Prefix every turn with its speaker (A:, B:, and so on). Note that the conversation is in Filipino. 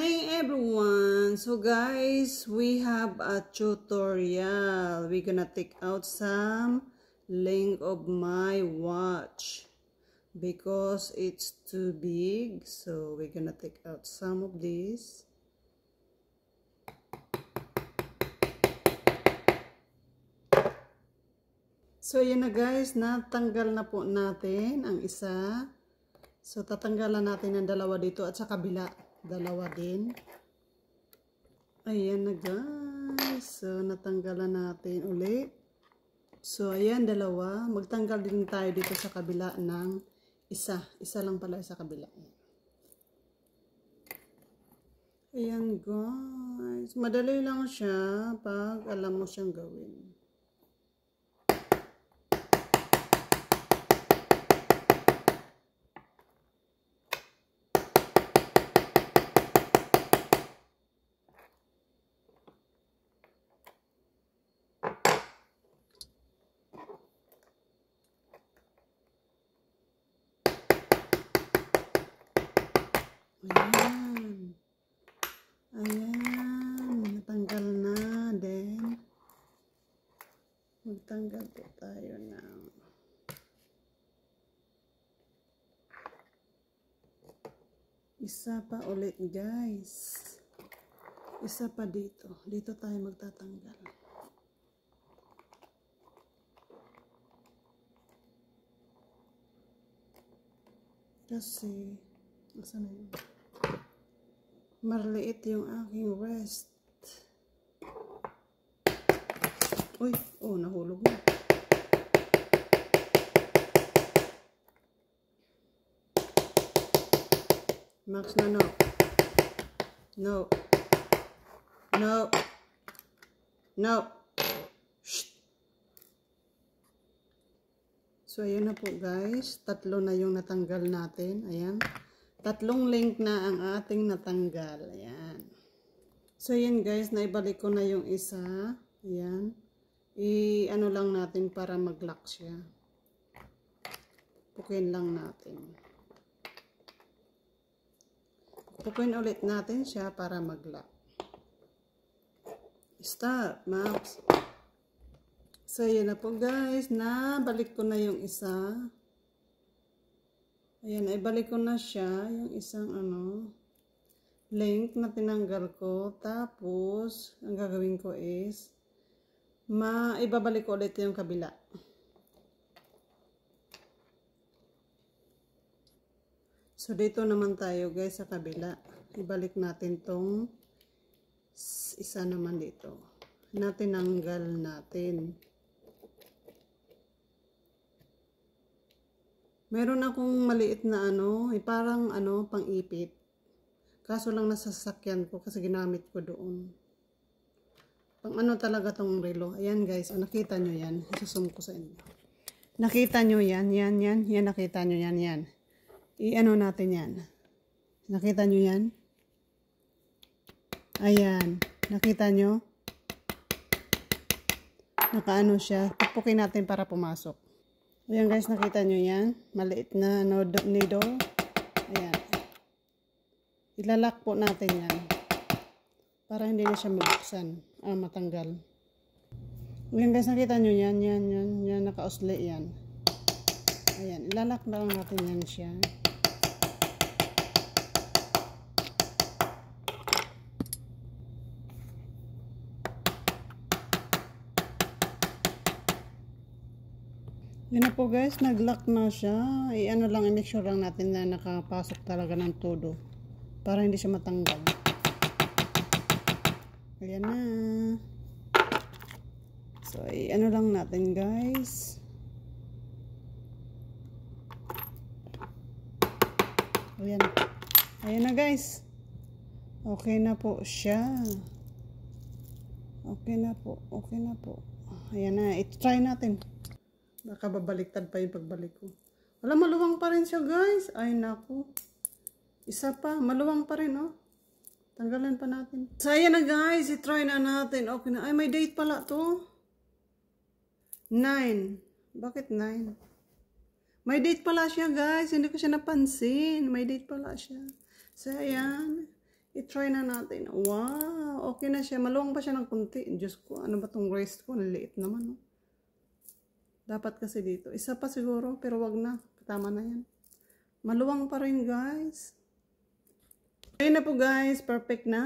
A: morning everyone. So guys, we have a tutorial. We're gonna take out some link of my watch because it's too big, so we're gonna take out some of this. So yan na guys, natanggal na po natin ang isa. So tatanggalan natin ang dalawa dito at sa kabila dalawa din. Ayan na guys. So natanggalan natin ulit. So ayan dalawa. Magtanggal din tayo dito sa kabila ng isa. Isa lang pala sa kabila. Ayan guys. Madali lang siya pag alam mo siyang gawin. Ayan. Ayan. Natanggal na. Then, magtanggal po tayo ng isa pa ulit guys. Isa pa dito. Dito tayo magtatanggal. Kasi, asan na yun? Marliit yung aking wrist. Uy, oh, nahulog na. Max na no. No. No. No. Shh. So, ayan na po guys. Tatlo na yung natanggal natin. Ayan. Tatlong link na ang ating natanggal. Ayan. So, ayan guys. Naibalik ko na yung isa. Ayan. I-ano lang natin para mag-lock siya. Pukin lang natin. Pukin ulit natin siya para mag-lock. Stop, Max. So, ayan na po guys. Nabalik ko na yung isa. Ayan, ibalik ko na siya, yung isang link na tinanggal ko. Tapos, ang gagawin ko is, ibabalik ko ulit yung kabila. So, dito naman tayo guys sa kabila. Ibalik natin tong isa naman dito. Na tinanggal natin. Meron akong maliit na parang pang-ipit. Kaso lang nasa sasakyan ko kasi ginamit ko doon. Pang talaga tong relo. Ayan guys, nakita nyo yan. Isusum ko sa inyo. Nakita nyo yan, yan, nakita nyo yan, yan. Natin yan. Nakita nyo yan? Ayan, nakita nyo? Nakaano siya. Pupukin natin para pumasok. Ayan guys, nakita nyo yan. Maliit na needle. Ayan. Ilalak po natin yan. Para hindi na siya mabuksan. Matanggal. Ayan guys, nakita nyo yan. Yan. Naka-usli yan. Ayan. Ilalak na lang natin yan siya. Yan na po guys, nag-lock na siya. I-make sure lang natin na nakapasok talaga ng todo. Para hindi siya matanggal. Ayan na. So, lang natin guys. Ayan. Ayan na guys. Okay na po siya. Okay na po. Ayan na. I-try natin. Baka babaliktad pa yung pagbalik ko. Wala, maluwang pa rin siya guys. Ay naku. Isa pa. Maluwang pa rin oh. Tanggalan pa natin. So ayan na guys. I-try na natin. Okay na. Ay may date pala to. 9. Bakit 9? May date pala siya guys. Hindi ko siya napansin. May date pala siya. So ayan. I-try na natin. Wow! Okay na siya. Maluwang pa siya ng kunti. Diyos ko, ano ba tong wrist ko? Liit naman, no? Dapat kasi dito. Isa pa siguro, pero wag na. Tama na yan. Maluwang pa rin, guys. Ayun na po, guys. Perfect na.